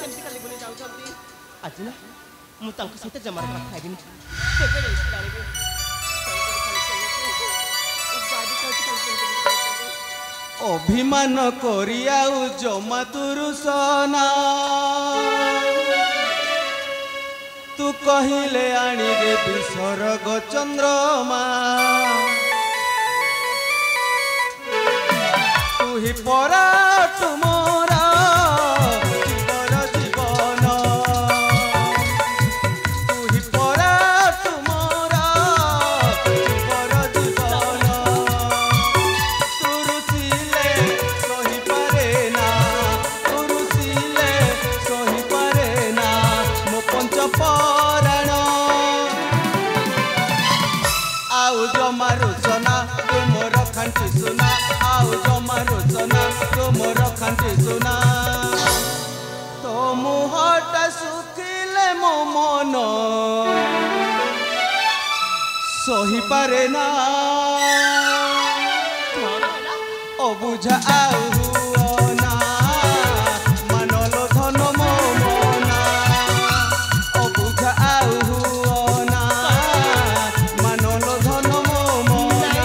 କେମିତି ଖାଲି ବୁଲି ଯାଉଛନ୍ତି ଆଜି ନା ମୁଁ ତାଙ୍କ ସହିତ ଜମାରେ କଥା ହେବିନି କେବେ ଜାଣିବେ অভিমান করিয়াও জমা তুরুসনা তু কহিলে আনি দেবী স্বর্গ চন্দ্রমা তুহি পরা তুমরা জীবর জীবন তুহি পরা তুমরা জীবর জীবন তুরুসিলে সহি পারে না তুরুসিলে সহি পারে না মো পঞ্চ পরাণ আউ জমা রোচনা তুমর খান্তি সুনা আউ জমা রোচনা তুমর খান্তি সুনা তো মুহটা শুখিলে মো মন সহি পারে না অবুঝা আউ হুয়না মানলো ধন মো মনা অবুঝা আউ হুয়না মানলো ধন মো মনা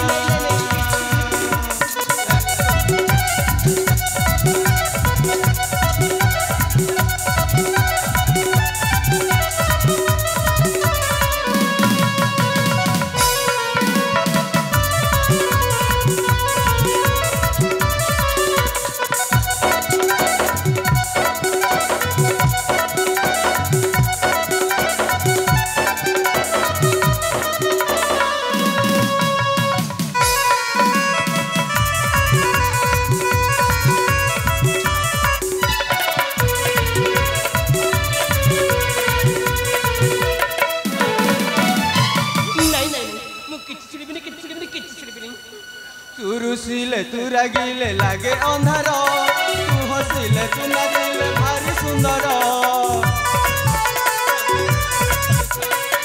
तुरुसिले तू रागिले लागे अंधार तू हसिले तू नाचिले भारी सुंदर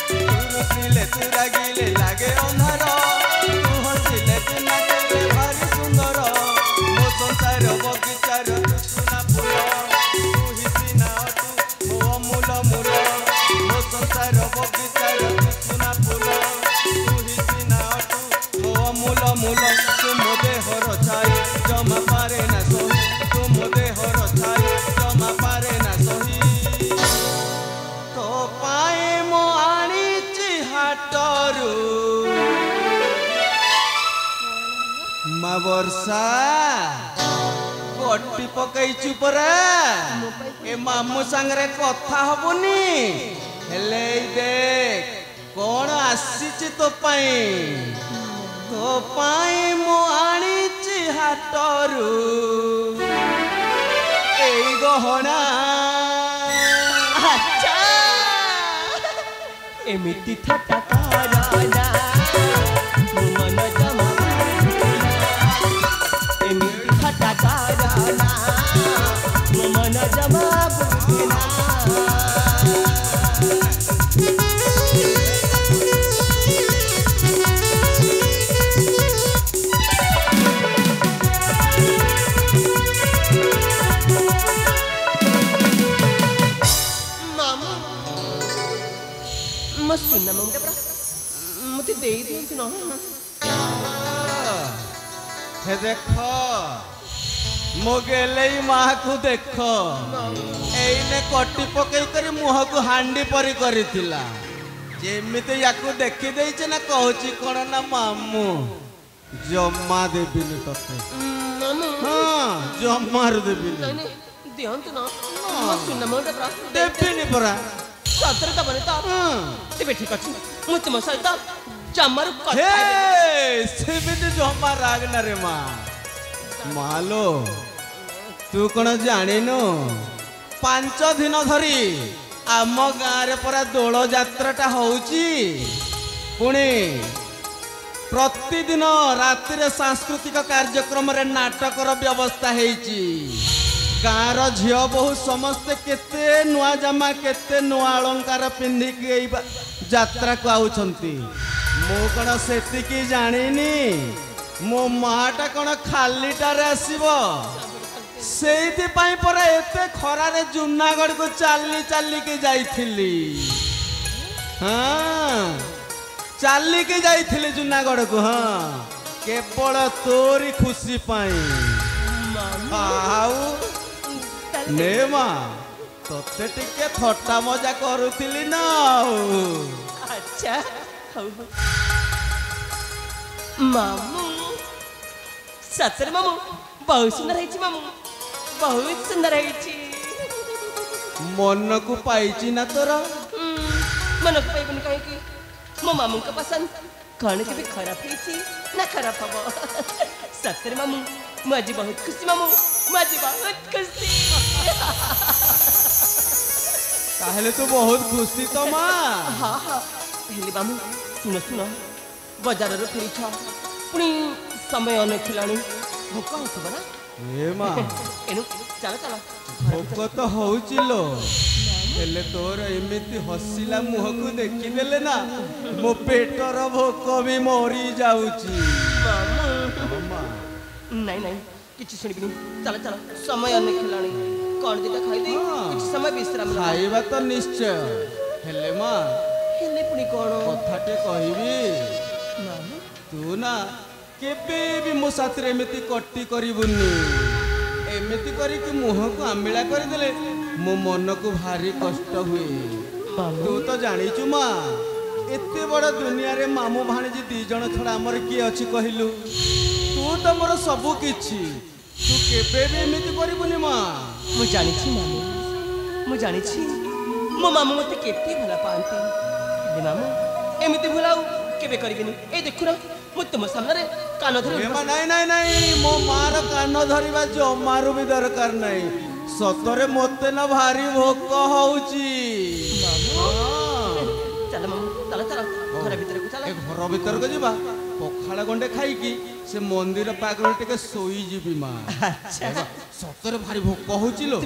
तुरुसिले तू रागिले लागे अंधार तू हसिले तू नाचिले भारी सुंदर मो संसार बगीचार तू सुना फूल तू हिसिना तू मो अमूल मूल मो संसार बगीचार तू सुना फूल तू हिसिना तू मो अमूल मूल तुम देहर छाई जमा पारे ना सही तुम देहर छाई जमा पारे ना सही तो पाए मो आनीची हाटरू मा वर्षा कटी पकईचु परा ए मामू सांगरे कथा हबुनी हेले देख कौन आसीची तो पाई तो पाई मो आनीची हाटरू एई गहना अच्छा एमिति थट्टा कराना मो मन जमा एमिति थट्टा कराना मो मन जमा बुझना सुनना मुझे बरा मुझे दे दियो ना हे देखो मोगेले माँ को देखो एने कटी पकई करी मुह को हांडी परी करिथिला जेमिते याकू देखि देइछे ना कहूची कोन ना मामू जम्मा देबिनी तते मामू हां जम्मा देबिनी नहीं ध्यान तो ना सुनना मुझे बरा देबिनी परा सतर त बने त तेबे ठीक अछि मु तुम सहित जम्मार कथा हे सेबिनी जम्मा रागना रे मां मालो तू कौन जानिनु 5 दिन धरी आम गाँव परा दोल जात्राटा होउची पुणी प्रतिदिन रातिर सांस्कृतिक कार्यक्रम रे नाटकर व्यवस्था हेची गाँवर झील बहु समस्ते केते नुआ जामा केते नुआ अलंकार पिंधिकी यात्रा को आउछंती मु कौन सेतिकी जानिनी मो माटा कौन खालीटारे आसीबो ସେଇଥିପାଇଁ ପରା ଏତେ ଖରାରେ ଜୁନାଗଡ଼ କୁ ଚାଲି ଚାଲିକି ଯାଇଥିଲି। ହଁ ଚାଲିକି ଯାଇଥିଲି ଜୁନାଗଡ଼ କୁ। ହଁ କେବଳ ତୋରି ଖୁସି ପାଇଁ। ଆଉ ନେ ମା ତତେ ଟିକେ ଥଟ୍ଟା ମଜା କରୁଥିଲି ନା। ଆଚ୍ଛା ହଉ ହଉ ମାମୁଁ ସତରେ ମାମୁଁ ବହୁତ ସୁନ୍ଦର ହେଇଛି ମାମୁଁ ବହୁତ ସୁନ୍ଦର ହେଇଛି। ମନକୁ ପାଇଛି ନା ତୋର? ମନକୁ ପାଇବନି କାହିଁକି? ମୋ ମାମୁଁଙ୍କ ପସନ୍ଦ କଣ କେବେ ଖରାପ ହେଇଛି ନା ଖରାପ ହବ? ସତରେ ମାମୁଁ ମୁଁ ଆଜି ବହୁତ ଖୁସି ମାମୁଁ ମୁଁ ଆଜି ବହୁତ ଖୁସି। ତାହେଲେ ତୁ ବହୁତ ଖୁସି ତ ମା। ହଁ ହଁ ହେଲେ ମାମୁଁ ଶୁଣ ଶୁଣ ବଜାରରୁ ଫେରିଛ ପୁଣି ସମୟ ଅନେକ ହେଲାଣି ଭୋକ ହଉଥିବ ନା? ଏ ମା ଏଣୁ ଚାଲ ଚାଲ ଭୋକ ତ ହଉଛି ଲୋ। ହେଲେ ତୋର ଏମିତି ହସିଲା ମୁହଁକୁ ଦେଖିଦେଲେ ନା ମୋ ପେଟର ଭୋକ ବି ମରି ଯାଉଛି। ନାଇଁ ନାଇଁ କିଛି ଶୁଣିବିନି ଚାଲ ଚାଲ ସମୟ ଅନେକ ହେଲାଣି କଣ ଦିଟା ଖାଇଦେଇ କିଛି ସମୟ ବିଶ୍ରାମ ନେବା। ଖାଇବା ତ ନିଶ୍ଚୟ ହେଲେ ମା ହେଲେ ପୁଣି କଣ କଥାଟେ କହିବି। ତୁ ନା କେବେ ବି ମୋ ସାଥିରେ ଏମିତି କଟି କରିବୁନି। ଏମିତି କରିକି ମୁହଁକୁ ଆମ୍ବିଳା କରିଦେଲେ ମୋ ମନକୁ ଭାରି କଷ୍ଟ ହୁଏ। ତୁ ତ ଜାଣିଛୁ ମା ଏତେ ବଡ଼ ଦୁନିଆରେ ମାମୁଁ ଭାଣିଜୀ 2 ଜଣ ଛଡ଼ା ଆମର କିଏ ଅଛି କହିଲୁ? ତୁ ତ ମୋର ସବୁ କିଛି। ତୁ କେବେ ବି ଏମିତି କରିବୁନି ମା। ମୁଁ ଜାଣିଛି ମାମୁଁ ମୁଁ ଜାଣିଛି ମୋ ମାମୁଁ ମୋତେ କେତେ ଭଲ ପାଆନ୍ତି। ହେଲେ ମାମୁଁ ଏମିତି ଭୁଲ ଆଉ କେବେ କରିବିନି। ଏଇ ଦେଖୁନ ମୁଁ ତୁମ ସାମ୍ନାରେ କାନ ଧରି ନାଇଁ ନାଇଁ ନାଇଁ ମୋ ମାର କାନ ଧରିବା ଜମାରୁ ବି ଦରକାର ନାହିଁ। ସତରେ ମତେ ନା ଭାରି ଭୋକ ହଉଛି। ଚାଲ ମାମୁଁ ଚାଲ ଚାଲ ଘର ଭିତରକୁ ଚାଲ। ଘର ଭିତରକୁ ଯିବା ପଖାଳ ଗଣ୍ଡେ ଖାଇକି ସେ ମନ୍ଦିର ପାଖରେ ଟିକେ ଶୋଇଯିବି ମା। ଆଚ୍ଛା ସତରେ ଭାରି ଭୋକ ହଉଛି ଲୋ।